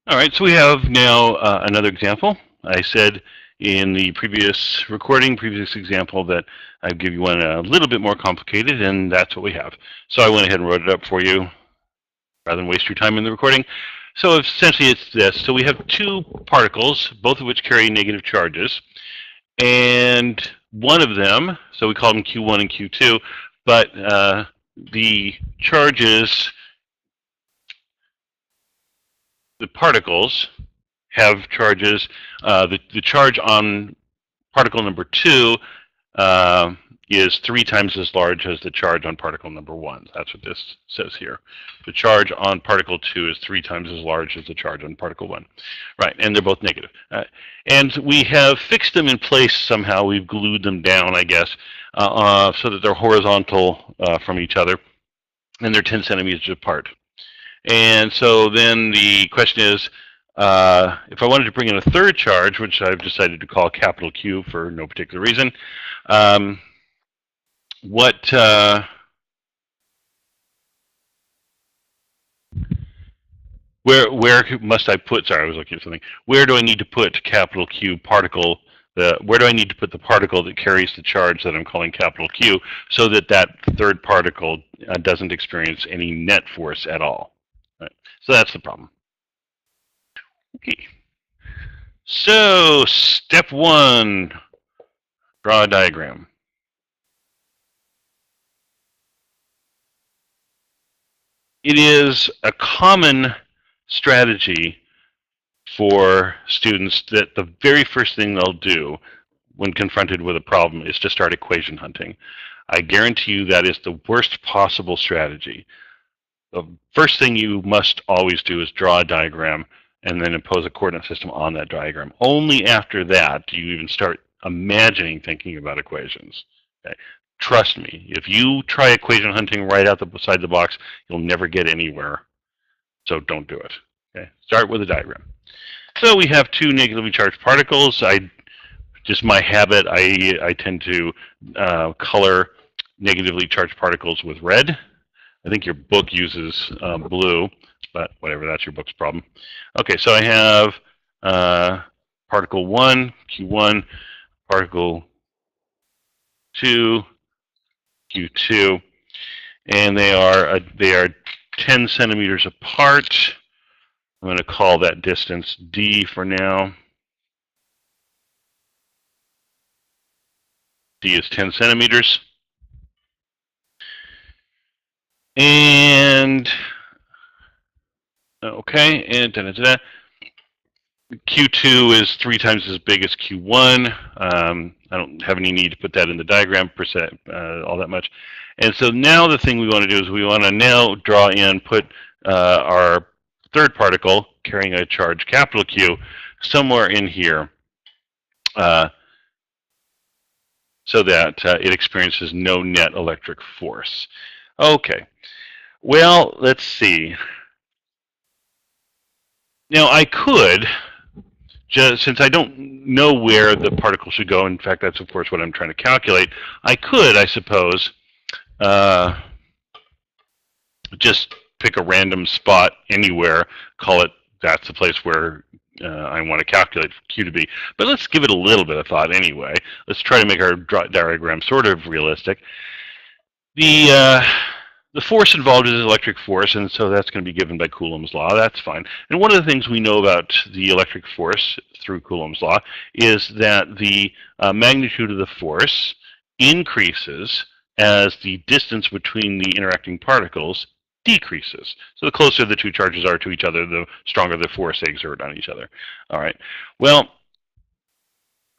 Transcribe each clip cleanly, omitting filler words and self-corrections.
All right, so we have now another example. I said in the previous recording, previous example, that I'd give you one a little bit more complicated, and that's what we have. So I went ahead and wrote it up for you rather than waste your time in the recording. So essentially it's this. So we have two particles, both of which carry negative charges. And one of them, so we call them Q1 and Q2, but the charges, the particles have charges. The charge on particle number 2 is 3 times as large as the charge on particle number 1. That's what this says here. The charge on particle 2 is 3 times as large as the charge on particle 1. Right, and they're both negative. And we have fixed them in place somehow. We've glued them down, I guess, so that they're horizontal from each other, and they're 10 centimeters apart. And so then the question is, if I wanted to bring in a third charge, which I've decided to call capital Q for no particular reason, where must I put, sorry, I was looking at something. Where do I need to put capital Q particle, where do I need to put the particle that carries the charge that I'm calling capital Q so that that third particle doesn't experience any net force at all? Right. So that's the problem. Okay. So step 1, draw a diagram. It is a common strategy for students that the very first thing they'll do when confronted with a problem is to start equation hunting. I guarantee you that is the worst possible strategy. The first thing you must always do is draw a diagram and then impose a coordinate system on that diagram. Only after that do you even start imagining thinking about equations. Okay? Trust me, if you try equation hunting right outside the box, you'll never get anywhere. So don't do it. Okay? Start with a diagram. So we have two negatively charged particles. Just my habit, I tend to color negatively charged particles with red. I think your book uses blue, but whatever, that's your book's problem. Okay, so I have particle 1, Q1, particle 2, Q2, and they are 10 centimeters apart. I'm going to call that distance D for now. D is 10 centimeters. And, okay, and Q2 is 3 times as big as Q1. I don't have any need to put that in the diagram per se, all that much. And so now the thing we want to do is we want to now draw in, put our third particle carrying a charge capital Q somewhere in here so that it experiences no net electric force. Okay, well, let's see. Now I could, since I don't know where the particle should go, in fact that's of course what I'm trying to calculate, I could, I suppose, just pick a random spot anywhere, call it that's the place where I want to calculate Q to be. But let's give it a little bit of thought anyway. Let's try to make our diagram sort of realistic. The force involved is electric force, and so that's going to be given by Coulomb's law. That's fine. And one of the things we know about the electric force through Coulomb's law is that the magnitude of the force increases as the distance between the interacting particles decreases. So the closer the two charges are to each other, the stronger the force they exert on each other. All right. Well,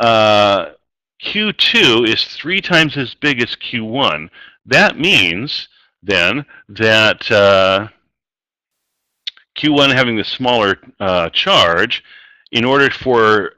Q2 is 3 times as big as Q1. That means then that Q1 having the smaller charge, in order for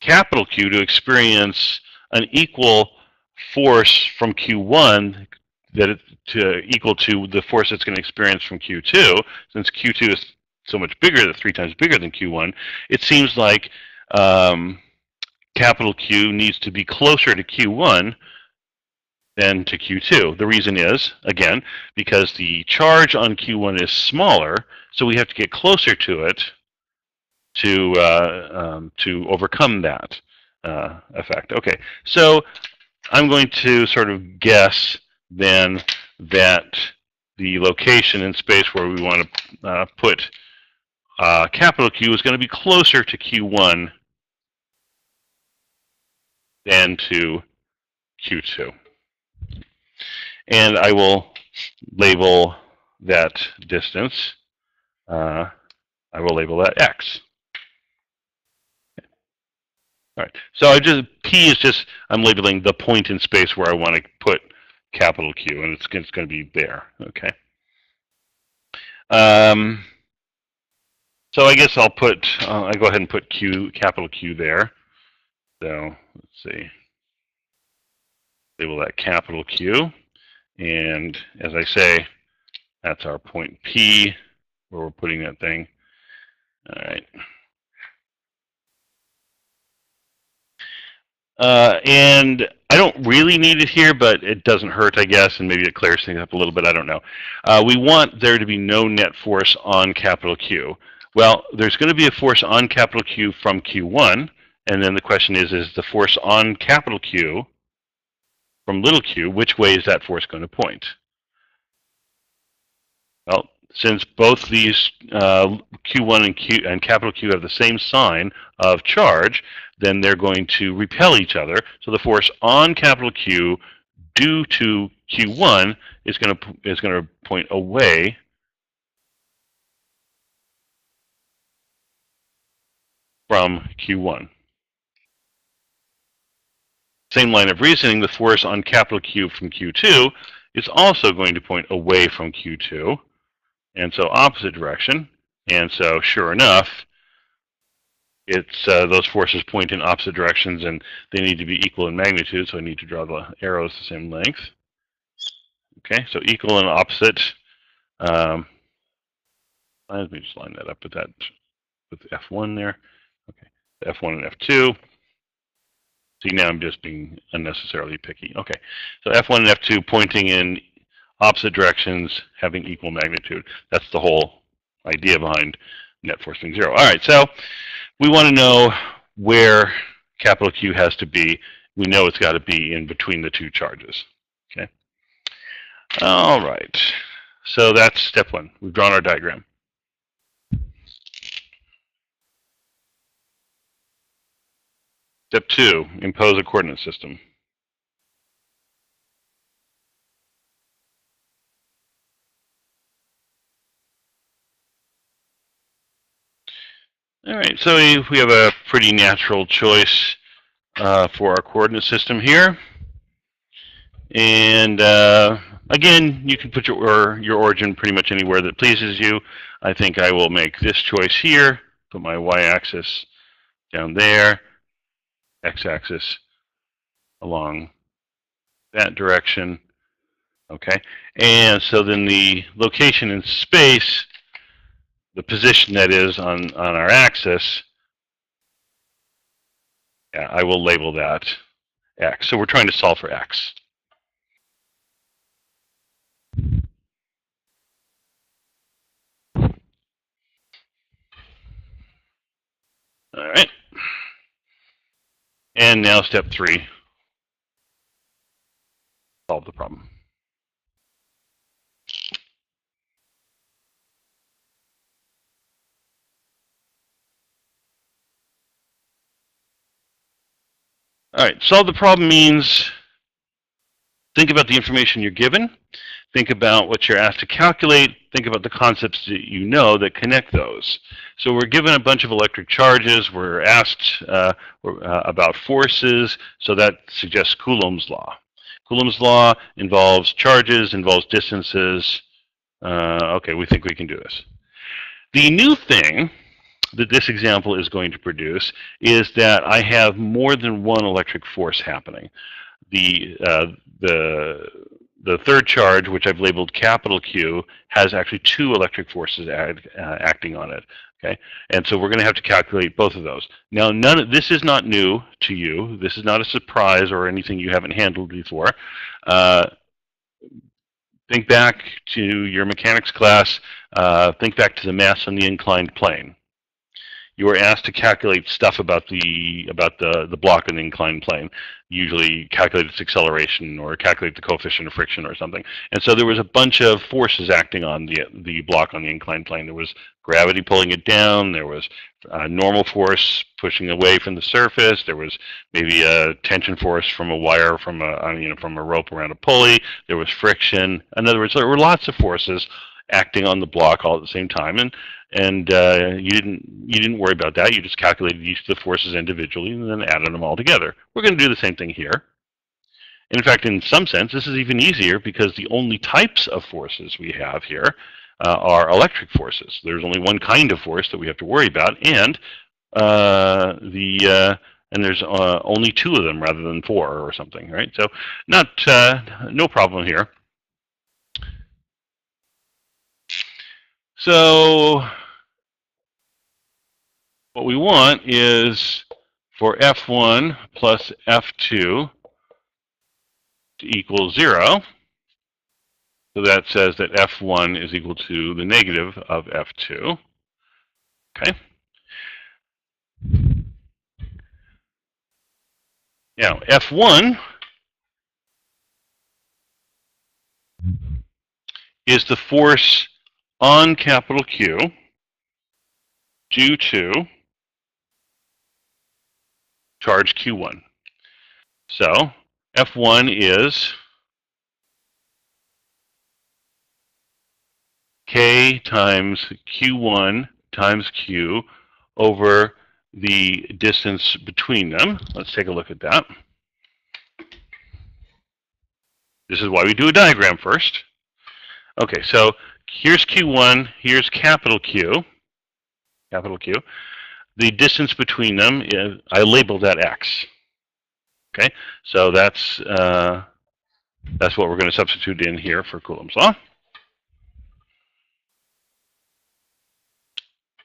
capital Q to experience an equal force from Q1 equal to the force it's going to experience from Q2, since Q2 is so much bigger, 3 times bigger than Q1, it seems like capital Q needs to be closer to Q1 than to Q2. The reason is, again, because the charge on Q1 is smaller, so we have to get closer to it to overcome that effect. Okay, so I'm going to sort of guess then that the location in space where we want to put capital Q is going to be closer to Q1 than to Q2. And I will label that distance, I will label that X. All right, so P is just, I'm labeling the point in space where I want to put capital Q, and it's going to be there, okay? So I guess I'll put, I go ahead and put capital Q there. So let's see, label that capital Q. And as I say, that's our point P, where we're putting that thing. All right. And I don't really need it here, but it doesn't hurt, I guess, and maybe it clears things up a little bit. I don't know. We want there to be no net force on capital Q. Well, there's going to be a force on capital Q from Q1, and then the question is the force on capital Q from little q, which way is that force going to point? Well, since both these Q1 and capital Q have the same sign of charge, then they're going to repel each other. So the force on capital Q due to Q1 is going to point away from Q1. Same line of reasoning, the force on capital Q from Q2 is also going to point away from Q2, and so opposite direction. And so sure enough, it's those forces point in opposite directions, and they need to be equal in magnitude, so I need to draw the arrows the same length. Okay, so equal and opposite. Let me just line that up with F1 there. Okay, F1 and F2. See, now I'm just being unnecessarily picky. Okay, so F1 and F2 pointing in opposite directions, having equal magnitude. That's the whole idea behind net force being 0. All right, so we want to know where capital Q has to be. We know it's got to be in between the two charges. Okay. All right, so that's step 1. We've drawn our diagram. Step 2, impose a coordinate system. All right, so we have a pretty natural choice for our coordinate system here. And again, you can put your origin pretty much anywhere that pleases you. I think I will make this choice here, put my y-axis down there, x-axis along that direction. Okay, and so then the location in space, the position that is on our axis, yeah, I will label that x. So we're trying to solve for x. All right. And now step 3, solve the problem. All right, solve the problem means think about the information you're given, think about what you're asked to calculate, think about the concepts that you know that connect those. So we're given a bunch of electric charges, we're asked about forces, so that suggests Coulomb's law. Coulomb's law involves charges, involves distances. Okay, we think we can do this. The new thing that this example is going to produce is that I have more than one electric force happening. The third charge, which I've labeled capital Q, has actually 2 electric forces acting on it. Okay, and so we're going to have to calculate both of those. Now, this is not new to you. This is not a surprise or anything you haven't handled before. Think back to your mechanics class. Think back to the mass on the inclined plane. You were asked to calculate stuff about the block on the inclined plane. Usually calculate its acceleration or calculate the coefficient of friction or something. And so there was a bunch of forces acting on the block on the inclined plane. There was gravity pulling it down. There was normal force pushing away from the surface. There was maybe a tension force from a wire from a rope around a pulley. There was friction. In other words, there were lots of forces acting on the block all at the same time, and you didn't worry about that. You just calculated each of the forces individually and then added them all together. We're going to do the same thing here. And in fact, in some sense, this is even easier because the only types of forces we have here are electric forces. There's only one kind of force that we have to worry about, and there's only two of them rather than four or something, right? So no problem here. So what we want is for F1 plus F2 to equal 0. So that says that F1 is equal to the negative of F2. Okay. Now, F1 is the force on capital Q due to charge Q1. So F1 is K times Q1 times Q over the distance between them. Let's take a look at that. This is why we do a diagram first. Okay, so here's Q1, here's capital Q. The distance between them is, I labeled that X. Okay, so that's what we're going to substitute in here for Coulomb's law.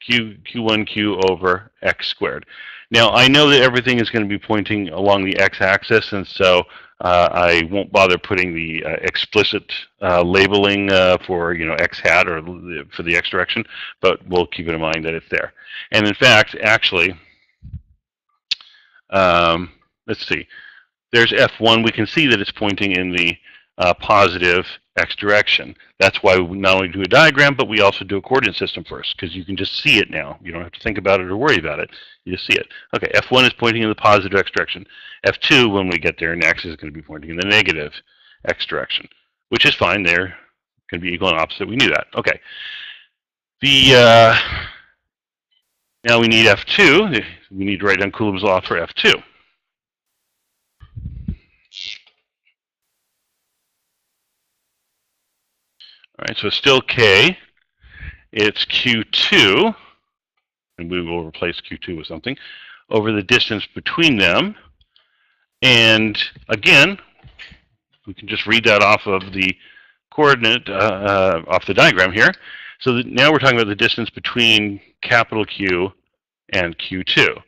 Q1Q over X squared. Now, I know that everything is going to be pointing along the X-axis, and so I won't bother putting the explicit labeling for X hat or for the X direction, but we'll keep it in mind that it's there. And in fact, actually, let's see. There's F1. We can see that it's pointing in the positive X direction. That's why we not only do a diagram, but we also do a coordinate system first, because you can just see it now. You don't have to think about it or worry about it. You just see it. Okay, F1 is pointing in the positive X direction. F2, when we get there next, is going to be pointing in the negative X direction, which is fine. They're going to be equal and opposite. We knew that. Okay. Now we need F2. We need to write down Coulomb's law for F2. All right, so it's still K. It's Q2, and we will replace Q2 with something, over the distance between them. And again, we can just read that off of the coordinate, off the diagram here. So that now we're talking about the distance between capital Q and Q2.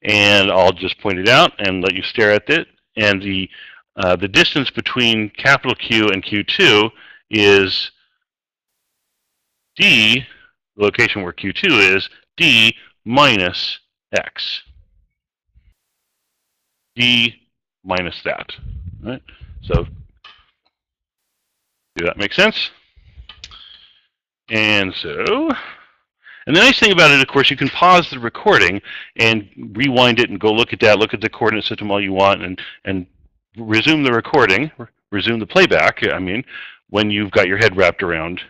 And I'll just point it out and let you stare at it. And the distance between capital Q and Q2 is D, the location where Q2 is, D minus X. D minus that. Right? So, does that make sense? And so, and the nice thing about it, of course, you can pause the recording and rewind it and go look at that, look at the coordinate system all you want, and resume the recording, resume the playback, I mean, when you've got your head wrapped around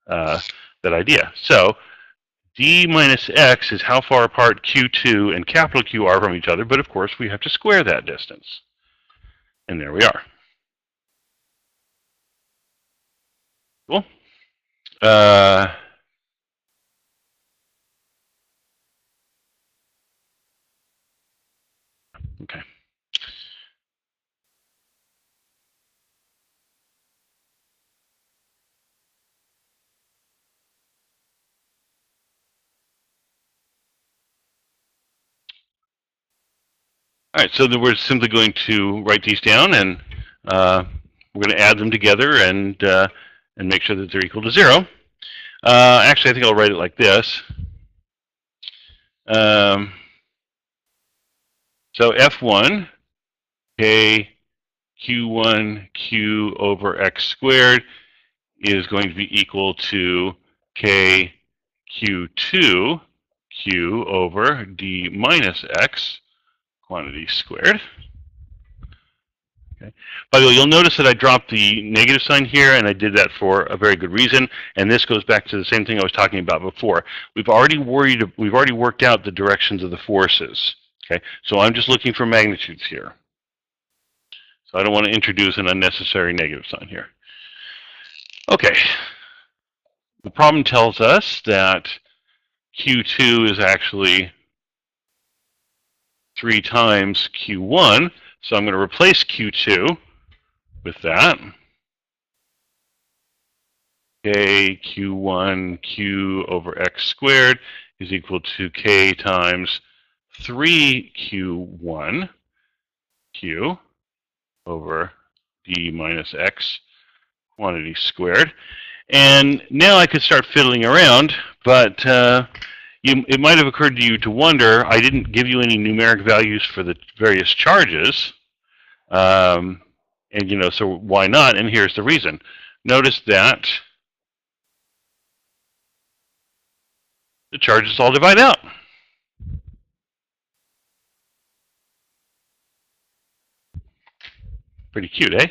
that idea. So D minus X is how far apart Q2 and capital Q are from each other, but of course we have to square that distance. And there we are. Cool. Okay. All right, so then we're simply going to write these down, and we're going to add them together and make sure that they're equal to 0. Actually, I think I'll write it like this. So F1, K Q1 Q over X squared is going to be equal to K Q2 Q over D minus X quantity squared. Okay. By the way, you'll notice that I dropped the negative sign here, and I did that for a very good reason. And this goes back to the same thing I was talking about before. We've already worked out the directions of the forces. Okay, so I'm just looking for magnitudes here. So I don't want to introduce an unnecessary negative sign here. Okay, the problem tells us that Q2 is actually 3 times Q1. So I'm going to replace Q2 with that. K Q1 Q over X squared is equal to K times 3Q1 Q over D minus X quantity squared. And now I could start fiddling around, but it might have occurred to you to wonder, I didn't give you any numeric values for the various charges. And, so why not? And here's the reason. Notice that the charges all divide out. Pretty cute, eh?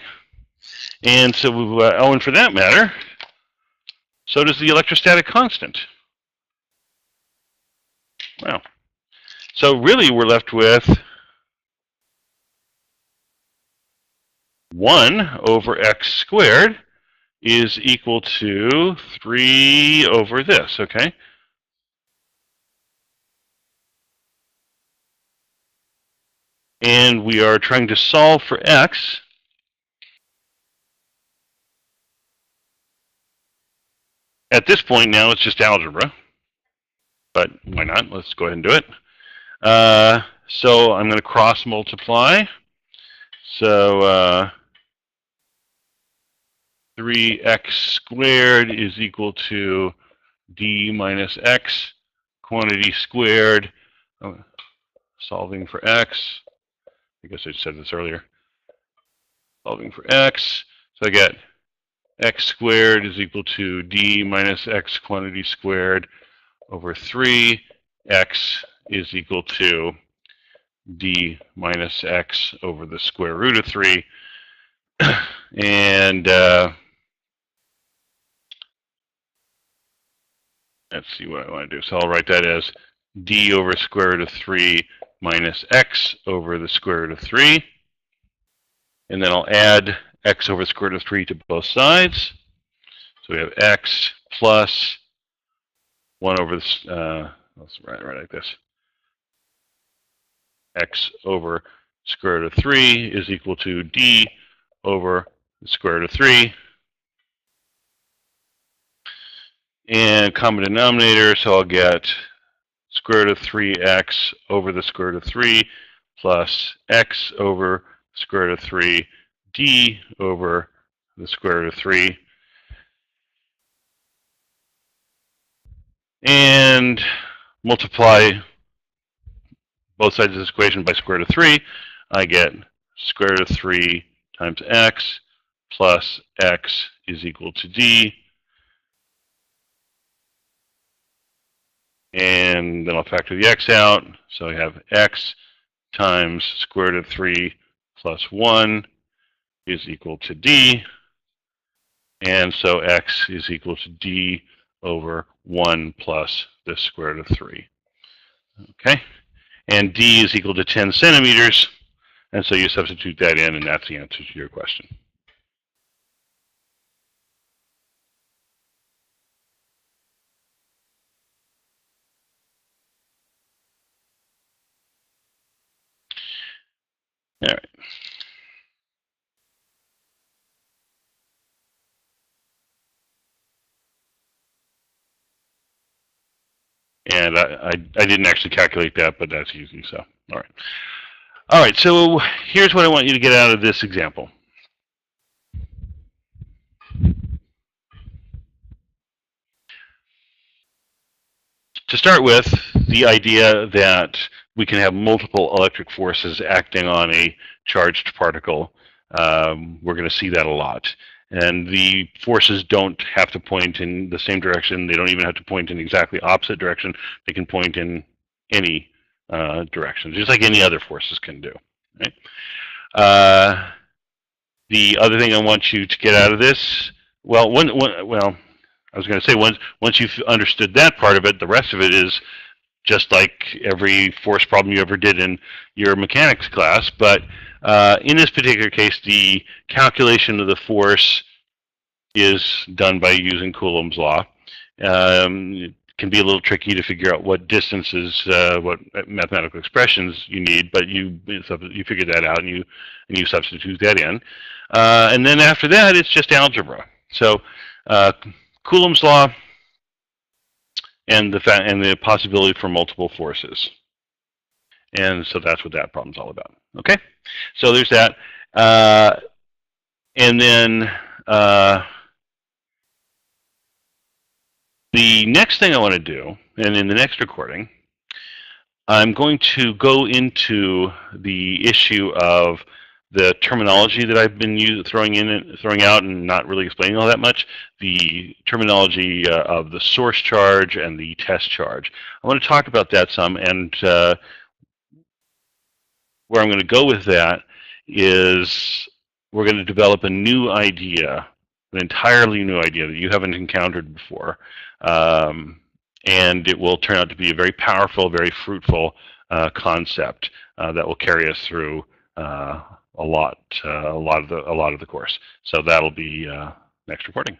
And so, and for that matter, so does the electrostatic constant. Wow. So really we're left with 1 over X squared is equal to 3 over this, okay? And we are trying to solve for X. At this point now it's just algebra, but why not? Let's go ahead and do it. So I'm going to cross multiply. So 3x squared is equal to d minus x quantity squared. Solving for x. I guess I said this earlier. Solving for x. So I get x squared is equal to d minus x quantity squared over 3. X is equal to d minus x over the square root of 3. And let's see what I want to do. So I'll write that as d over square root of 3 minus x over the square root of 3. And then I'll add x over the square root of 3 to both sides. So we have x plus 1 over this, let's write it like this. X over square root of 3 is equal to d over the square root of 3. And common denominator, so I'll get square root of 3x over the square root of 3 plus x over square root of 3 d over the square root of 3. And multiply both sides of this equation by square root of 3. I get square root of 3 times x plus x is equal to d. And then I'll factor the x out. So I have x times square root of 3 plus 1 is equal to d. And so x is equal to d over 1 plus the square root of 3. Okay? And d is equal to 10 centimeters. And so you substitute that in, and that's the answer to your question. All right. And I didn't actually calculate that, but that's easy. So, all right. All right, so here's what I want you to get out of this example. To start with, the idea that we can have multiple electric forces acting on a charged particle. We're going to see that a lot. And the forces don't have to point in the same direction. They don't even have to point in exactly opposite direction. They can point in any direction, just like any other forces can do. Right? The other thing I want you to get out of this, well, I was going to say once you've understood that part of it, the rest of it is just like every force problem you ever did in your mechanics class. But in this particular case, the calculation of the force is done by using Coulomb's law. It can be a little tricky to figure out what distances, what mathematical expressions you need, but you figure that out and you substitute that in. And then after that, it's just algebra. So Coulomb's law and the possibility for multiple forces. And so that's what that problem's all about. Okay, so there's that. And then the next thing I want to do, and in the next recording, I'm going to go into the issue of the terminology that I've been throwing out and not really explaining all that much, the terminology of the source charge and the test charge. I want to talk about that some, and where I'm going to go with that is we're going to develop a new idea, an entirely new idea that you haven't encountered before, and it will turn out to be a very powerful, very fruitful concept that will carry us through a lot of the course. So that'll be next recording.